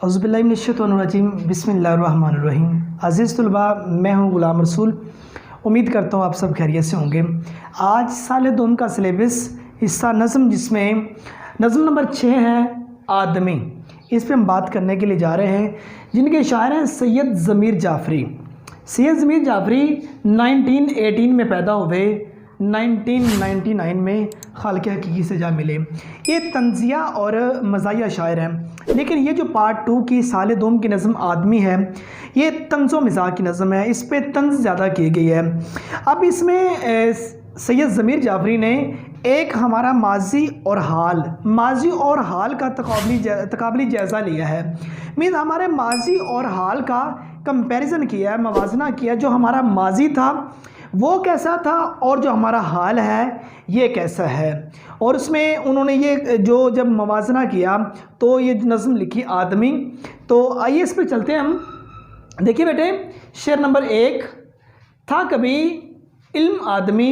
اعوذ باللہ من الشیطان الرجیم بسم اللہ الرحمن الرحیم۔ عزیز طلباء، میں ہوں غلام رسول۔ امید کرتا ہوں آپ سب خیریت سے ہوں گے۔ آج سال دوم کا سلیبس حصہ نظم، جس میں نظم نمبر 6 ہے آدمی، اس پہ ہم بات کرنے کے لیے جا رہے ہیں، جن کے شاعر ہیں سید ضمیر جعفری۔ سید ضمیر جعفری 1918 میں پیدا ہوئے، 1999 میں خالق حقیقی سے جا ملے۔ یہ طنزیہ اور مزاحیہ شاعر ہیں، لیکن یہ جو پارٹ 2 کی سال دوم کی نظم آدمی ہے، یہ طنز و مزاح کی نظم ہے، اس پہ طنز زیادہ کی گئی ہے۔ اب اس میں سید ضمیر جعفری نے ایک ہمارا ماضی اور حال کا تقابلی جائزہ لیا ہے۔ مین ہمارے ماضی اور حال کا کمپیریزن کیا ہے، موازنہ کیا، جو ہمارا ماضی تھا وہ کیسا تھا اور جو ہمارا حال ہے یہ کیسا ہے۔ اور اس میں انہوں نے یہ جب موازنہ کیا تو یہ نظم لکھی آدمی۔ تو آئیے اس پہ چلتے ہیں ہم۔ دیکھیے بیٹے، شعر نمبر 1: تھا کبھی علم آدمی،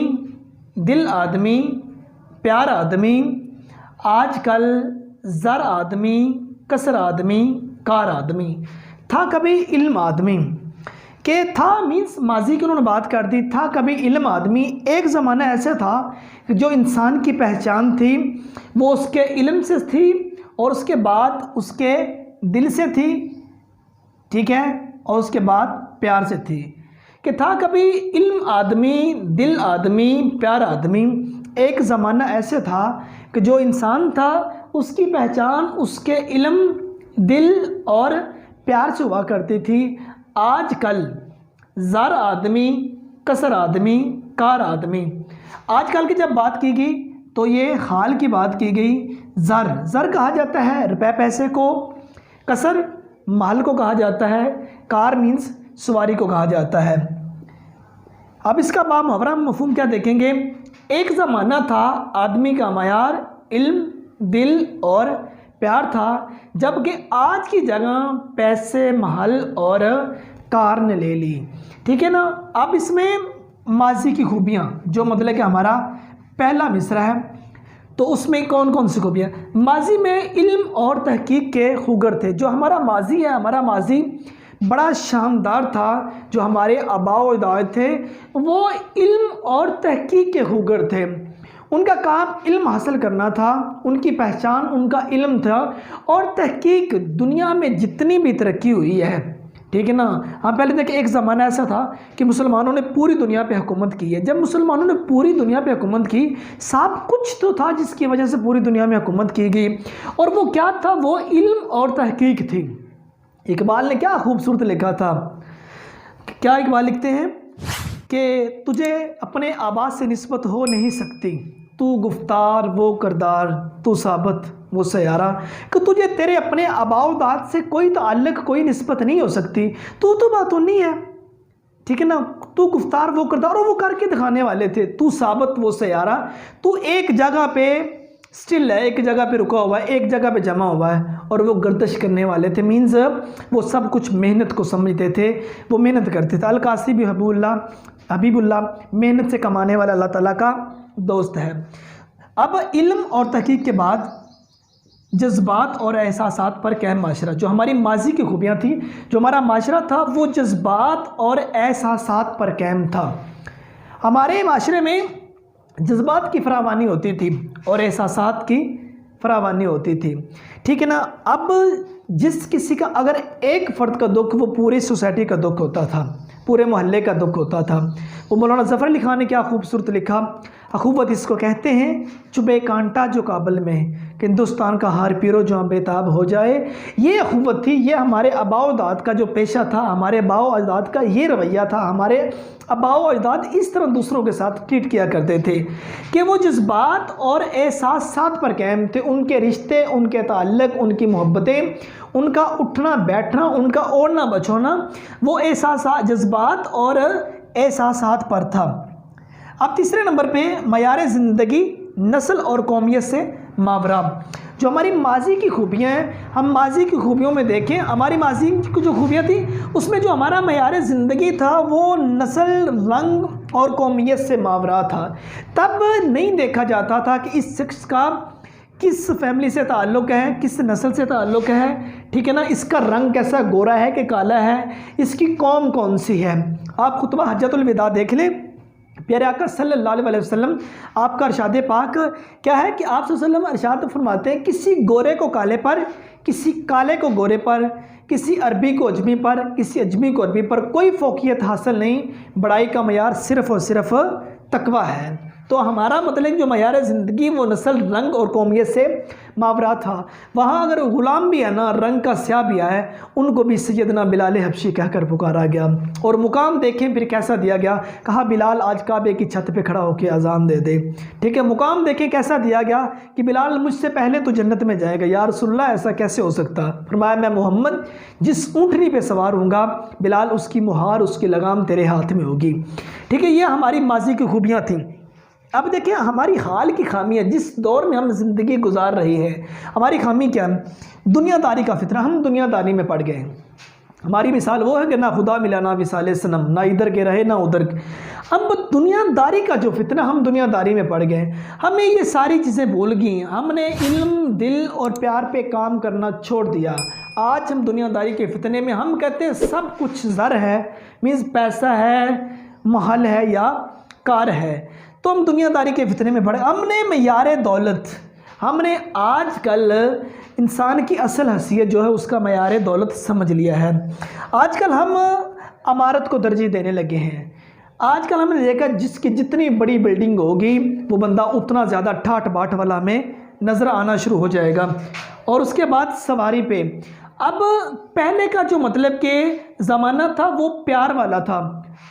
دل آدمی، پیار آدمی، آج کل زر آدمی، کسر آدمی، کار آدمی۔ تھا کبھی علم آدمی، کہ تھا مینس ماضی کی انہوں نے بات کر دی۔ تھا کبھی علم آدمی، ایک زمانہ ایسا تھا کہ جو انسان کی پہچان تھی وہ اس کے علم سے تھی، اور اس کے بعد اس کے دل سے تھی، ٹھیک ہے، اور اس کے بعد پیار سے تھی۔ کہ تھا کبھی علم آدمی، دل آدمی، پیار آدمی، ایک زمانہ ایسے تھا کہ جو انسان تھا اس کی پہچان اس کے علم، دل اور پیار سے ہوا کرتی تھی۔ آج کل زر آدمی، کسر آدمی، کار آدمی۔ آج کل کی جب بات کی گئی تو یہ حال کی بات کی گئی۔ زر کہا جاتا ہے روپے پیسے کو، کسر مال کو کہا جاتا ہے، کار مینس سواری کو کہا جاتا ہے۔ اب اس کا بامحاورہ مفہوم کیا دیکھیں گے۔ ایک زمانہ تھا آدمی کا معیار علم، دل اور پیار تھا، جبکہ آج کی جگہ پیسے، محل اور کار نے لے لی، ٹھیک ہے نا۔ اب اس میں ماضی کی خوبیاں، جو مطلب کہ ہمارا پہلا مصرع ہے، تو اس میں کون کون سی خوبیاں؟ ماضی میں علم اور تحقیق کے خوگر تھے۔ جو ہمارا ماضی ہے، ہمارا ماضی بڑا شاندار تھا۔ جو ہمارے آباء و اجداد تھے وہ علم اور تحقیق کے خوگر تھے۔ ان کا کام علم حاصل کرنا تھا، ان کی پہچان ان کا علم تھا اور تحقیق۔ دنیا میں جتنی بھی ترقی ہوئی ہے، ٹھیک ہے نا، ہم پہلے دیکھیں ایک زمانہ ایسا تھا کہ مسلمانوں نے پوری دنیا پہ حکومت کی ہے۔ جب مسلمانوں نے پوری دنیا پہ حکومت کی، سب کچھ تو تھا جس کی وجہ سے پوری دنیا میں حکومت کی گئی، اور وہ کیا تھا؟ وہ علم اور تحقیق تھی۔ اقبال نے کیا خوبصورت لکھا تھا، کیا اقبال لکھتے ہیں کہ تجھے اپنے آبا سے نسبت ہو نہیں سکتی، تو گفتار وہ کردار، تو ثابت وہ سیارہ۔ کہ تجھے تیرے اپنے آباء و اجداد سے کوئی تعلق، کوئی نسبت نہیں ہو سکتی، تو باتونی ہے، ٹھیک ہے نا۔ تو گفتار وہ کردار، اور وہ کر کے دکھانے والے تھے، تو ثابت وہ سیارہ۔ تو ایک جگہ پہ سٹل ہے، ایک جگہ پہ رکا ہوا ہے، ایک جگہ پہ جمع ہوا ہے، اور وہ گردش کرنے والے تھے۔ مینز وہ سب کچھ محنت کو سمجھتے تھے، وہ محنت کرتے تھے۔ القاسمی حبیب اللہ محنت سے کمانے والا اللہ تعالیٰ کا دوست ہے۔ اب علم اور تحقیق کے بعد جذبات اور احساسات پر قائم معاشرہ۔ جو ہماری ماضی کی خوبیاں تھیں، جو ہمارا معاشرہ تھا وہ جذبات اور احساسات پر قائم تھا۔ ہمارے معاشرے میں جذبات کی فراوانی ہوتی تھی اور احساسات کی فراوانی ہوتی تھی، ٹھیک ہے نا۔ اب جس کسی کا اگر ایک فرد کا دکھ، وہ پوری سوسائٹی کا دکھ ہوتا تھا، پورے محلے کا دکھ ہوتا تھا۔ وہ مولانا ظفر علی خان نے کیا خوبصورت لکھا۔ اخوت اس کو کہتے ہیں، چبھے کانٹا جو کابل میں، کہ ہندوستان کا ہر پیرو جو بےتاب ہو جائے۔ یہ اخوت تھی، یہ ہمارے آباء و اجداد کا جو پیشہ تھا، ہمارے آباء و اجداد کا یہ رویہ تھا۔ ہمارے آباء و اجداد اس طرح دوسروں کے ساتھ ٹریٹ کیا کرتے تھے کہ وہ جذبات اور احساسات پر قائم تھے۔ ان کے رشتے، ان کے تعلق، ان کی محبتیں، ان کا اٹھنا بیٹھنا، ان کا اوڑھنا بچھونا، وہ احساسات، جذبات اور احساسات پر تھا۔ اب تیسرے نمبر پہ معیار زندگی، نسل اور قومیت سے ماورا۔ جو ہماری ماضی کی خوبیاں ہیں، ہم ماضی کی خوبیوں میں دیکھیں، ہماری ماضی کی جو خوبیاں تھیں اس میں جو ہمارا معیار زندگی تھا وہ نسل، رنگ اور قومیت سے ماورا تھا۔ تب نہیں دیکھا جاتا تھا کہ اس شخص کا کس فیملی سے تعلق ہے، کس نسل سے تعلق ہے، ٹھیک ہے نا، اس کا رنگ کیسا، گورا ہے کہ کالا ہے، اس کی قوم کون سی ہے۔ آپ خطبہ حجۃ الوداع دیکھ لیں، پیارے آقا صلی اللہ علیہ وسلم آپ کا ارشاد پاک کیا ہے کہ آپ صلی اللہ علیہ وسلم ارشاد فرماتے ہیں کسی گورے کو کالے پر، کسی کالے کو گورے پر، کسی عربی کو اجمی پر، کسی اجمی کو عربی پر کوئی فوقیت حاصل نہیں، بڑائی کا معیار صرف اور صرف تقویٰ ہے۔ تو ہمارا مطلب جو معیار زندگی وہ نسل، رنگ اور قومیت سے ماورا تھا۔ وہاں اگر غلام بھی ہے نا، رنگ کا سیاہ بھی ہے، ان کو بھی سیدنا بلال حبشی کہہ کر پکارا گیا، اور مقام دیکھیں پھر کیسا دیا گیا، کہا بلال آج کعبے کی چھت پہ کھڑا ہو کے اذان دے دے، ٹھیک ہے۔ مقام دیکھیں کیسا دیا گیا کہ بلال مجھ سے پہلے تو جنت میں جائے گا۔ یا رسول اللہ ایسا کیسے ہو سکتا؟ فرمایا میں محمد جس اونٹنی پہ سوار ہوں گا بلال، اس کی مہار، اس کی لگام تیرے ہاتھ میں ہوگی، ٹھیک ہے۔ یہ ہماری ماضی کی خوبیاں تھیں۔ اب دیکھیں ہماری حال کی خامی ہے، جس دور میں ہم زندگی گزار رہی ہے، ہماری خامی کیا ہے؟ دنیا داری کا فتنہ، ہم دنیا داری میں پڑ گئے ہیں۔ ہماری مثال وہ ہے کہ نہ خدا ملا نہ وصال صنم، نہ ادھر کے رہے نہ ادھر کے۔ اب دنیا داری کا جو فتنہ، ہم دنیا داری میں پڑ گئے، ہمیں یہ ساری چیزیں بھول گئیں، ہم نے علم، دل اور پیار پہ کام کرنا چھوڑ دیا۔ آج ہم دنیا داری کے فتنے میں ہم کہتے ہیں سب کچھ زر ہے، مینز پیسہ ہے، محل ہے یا کار ہے، تو ہم دنیا داری کے فتنے میں پڑے۔ ہم نے معیار دولت، ہم نے آج کل انسان کی اصل حیثیت جو ہے اس کا معیار دولت سمجھ لیا ہے۔ آج کل ہم عمارت کو ترجیح دینے لگے ہیں۔ آج کل ہم نے دیکھا جس کی جتنی بڑی بلڈنگ ہوگی وہ بندہ اتنا زیادہ ٹھاٹ باٹ والا میں نظر آنا شروع ہو جائے گا، اور اس کے بعد سواری پہ۔ اب پہلے کا جو مطلب کہ زمانہ تھا وہ پیار والا تھا،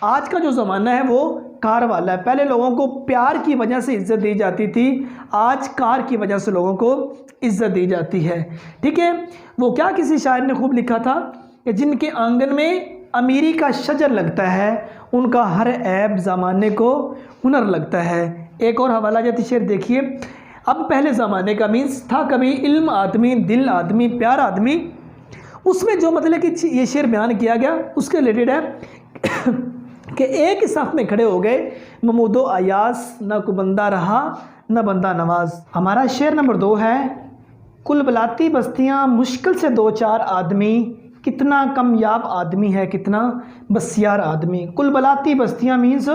آج کا جو زمانہ ہے وہ کار والا ہے۔ پہلے لوگوں کو پیار کی وجہ سے عزت دی جاتی تھی، آج کار کی وجہ سے لوگوں کو عزت دی جاتی ہے، ٹھیک ہے۔ وہ کیا کسی شاعر نے خوب لکھا تھا کہ جن کے آنگن میں امیری کا شجر لگتا ہے ان کا ہر عیب زمانے کو ہنر لگتا ہے۔ ایک اور حوالہ جاتی شعر دیکھیے، اب پہلے زمانے کا مینس تھا کبھی علم آدمی، دل آدمی، پیار آدمی، اس میں جو مطلب کہ یہ شعر بیان کیا گیا اس کے ریلیٹڈ ہے کہ ایک صف میں کھڑے ہو گئے محمود و ایاز، نہ کو بندہ رہا نہ بندہ نواز۔ ہمارا شعر نمبر 2 ہے، کل بلاتی بستیاں مشکل سے 2-4 آدمی، کتنا کمیاب آدمی ہے کتنا بسیار آدمی۔ کل بلاتی بستیاں مینز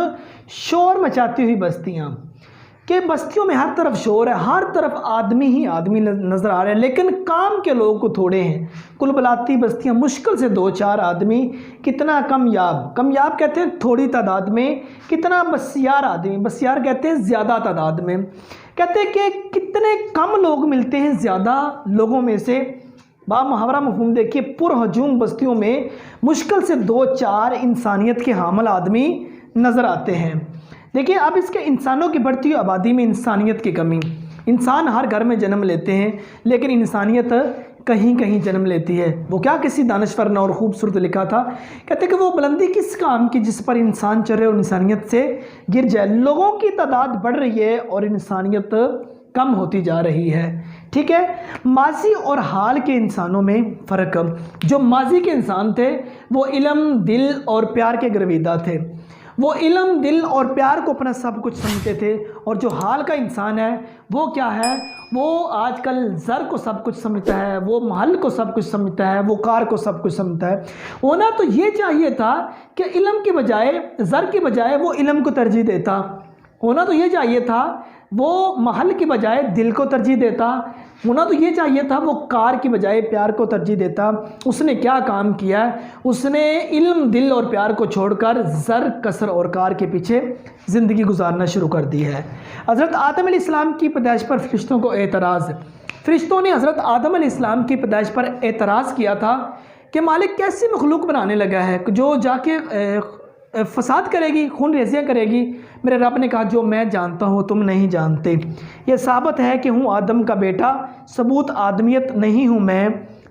شور مچاتی ہوئی بستیاں، کہ بستیوں میں ہر طرف شور ہے، ہر طرف آدمی ہی آدمی نظر آ رہے ہیں، لیکن کام کے لوگوں کو تھوڑے ہیں۔ کل بلاتی بستیاں مشکل سے 2-4 آدمی، کتنا کمیاب، کمیاب کہتے ہیں تھوڑی تعداد میں، کتنا بسیار آدمی، بسیار کہتے ہیں زیادہ تعداد میں، کہتے ہیں کہ کتنے کم لوگ ملتے ہیں زیادہ لوگوں میں سے۔ با محاورہ مفہوم دیکھیے، پر ہجوم بستیوں میں مشکل سے 2-4 انسانیت کے حامل آدمی نظر آتے ہیں۔ دیکھیے اب اس کے انسانوں کی بڑھتی ہوئی آبادی میں انسانیت کی کمی، انسان ہر گھر میں جنم لیتے ہیں لیکن انسانیت کہیں کہیں جنم لیتی ہے۔ وہ کیا کسی دانشور نے اور خوبصورت لکھا تھا، کہتے کہ وہ بلندی کس کام کی جس پر انسان چڑھے اور انسانیت سے گر جائے۔ لوگوں کی تعداد بڑھ رہی ہے اور انسانیت کم ہوتی جا رہی ہے، ٹھیک ہے۔ ماضی اور حال کے انسانوں میں فرق، جو ماضی کے انسان تھے وہ علم، دل اور پیار کے گرویدہ تھے، وہ علم، دل اور پیار کو اپنا سب کچھ سمجھتے تھے، اور جو حال کا انسان ہے وہ کیا ہے، وہ آج کل زر کو سب کچھ سمجھتا ہے، وہ محل کو سب کچھ سمجھتا ہے، وہ کار کو سب کچھ سمجھتا ہے۔ ہونا تو یہ چاہیے تھا کہ علم کے بجائے، زر کے بجائے وہ علم کو ترجیح دیتا، ہونا تو یہ چاہیے تھا وہ محل کی بجائے دل کو ترجیح دیتا، ہونا تو یہ چاہیے تھا وہ کار کی بجائے پیار کو ترجیح دیتا۔ اس نے کیا کام کیا ہے، اس نے علم، دل اور پیار کو چھوڑ کر زر، کثر اور کار کے پیچھے زندگی گزارنا شروع کر دی ہے۔ حضرت آدم علیہ السلام کی پیدائش پر فرشتوں کو اعتراض، فرشتوں نے حضرت آدم علیہ السلام کی پیدائش پر اعتراض کیا تھا کہ مالک کیسی مخلوق بنانے لگا ہے جو جا کے فساد کرے گی، خون ریزیاں کرے گی۔ میرے رب نے کہا جو میں جانتا ہوں تم نہیں جانتے، یہ ثابت ہے کہ ہوں آدم کا بیٹا، ثبوت آدمیت نہیں ہوں میں،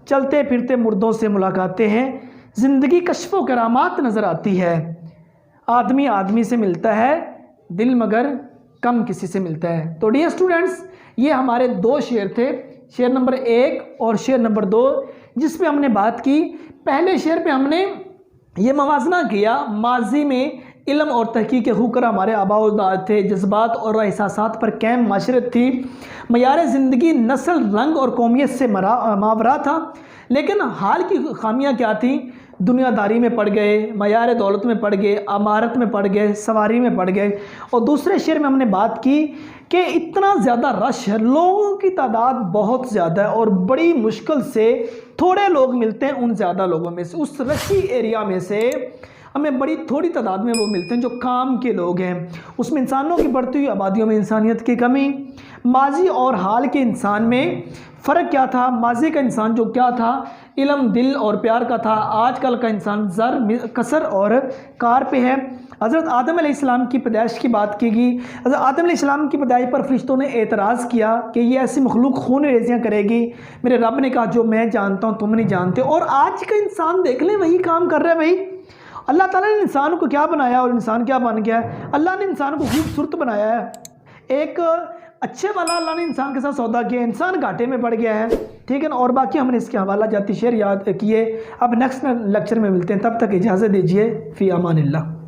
چلتے پھرتے مردوں سے ملاقاتیں ہیں، زندگی کشف و کرامات نظر آتی ہے، آدمی آدمی سے ملتا ہے، دل مگر کم کسی سے ملتا ہے۔ تو ڈیئر اسٹوڈنٹس، یہ ہمارے 2 شعر تھے، شعر نمبر 1 اور شعر نمبر 2، جس پہ ہم نے بات کی۔ پہلے شعر پہ ہم نے یہ موازنہ کیا، ماضی میں علم اور تحقیق کے خوکر ہمارے آباء و اجداد تھے، جذبات اور احساسات پر قائم معاشرت تھی، معیار زندگی نسل، رنگ اور قومیت سے ماورا تھا، لیکن حال کی خامیاں کیا تھیں؟ دنیا داری میں پڑ گئے، معیار دولت میں پڑ گئے، عمارت میں پڑ گئے، سواری میں پڑ گئے۔ اور دوسرے شعر میں ہم نے بات کی کہ اتنا زیادہ رش ہے، لوگوں کی تعداد بہت زیادہ ہے اور بڑی مشکل سے تھوڑے لوگ ملتے ہیں ان زیادہ لوگوں میں سے، اس رشی ایریا میں سے ہمیں بڑی تھوڑی تعداد میں وہ ملتے ہیں جو کام کے لوگ ہیں۔ اس میں انسانوں کی بڑھتی ہوئی آبادیوں میں انسانیت کی کمی، ماضی اور حال کے انسان میں فرق کیا تھا؟ ماضی کا انسان جو کیا تھا؟ علم، دل اور پیار کا تھا۔ آج کل کا انسان زر، کثر اور کار پہ ہے۔ حضرت آدم علیہ السلام کی پیدائش کی بات کی گئی۔ حضرت آدم علیہ السلام کی پیدائش پر فرشتوں نے اعتراض کیا کہ یہ ایسی مخلوق خون ریزیاں کرے گی۔ میرے رب نے کہا جو میں جانتا ہوں تم نہیں جانتے۔ اور آج کا انسان دیکھ لیں وہی کام کر رہا ہے بھائی۔ اللہ تعالیٰ نے انسان کو کیا بنایا اور انسان کیا بن گیا ہے؟ اللہ نے انسان کو خوبصورت بنایا ہے، ایک اچھے والا اللہ نے انسان کے ساتھ سودا کیا، انسان گھاٹے میں پڑ گیا ہے، ٹھیک ہے نا۔ اور باقی ہم نے اس کے حوالہ جاتی شعر یاد کیے۔ اب نیکسٹ لیکچر میں ملتے ہیں، تب تک اجازت دیجیے، فی امان اللہ۔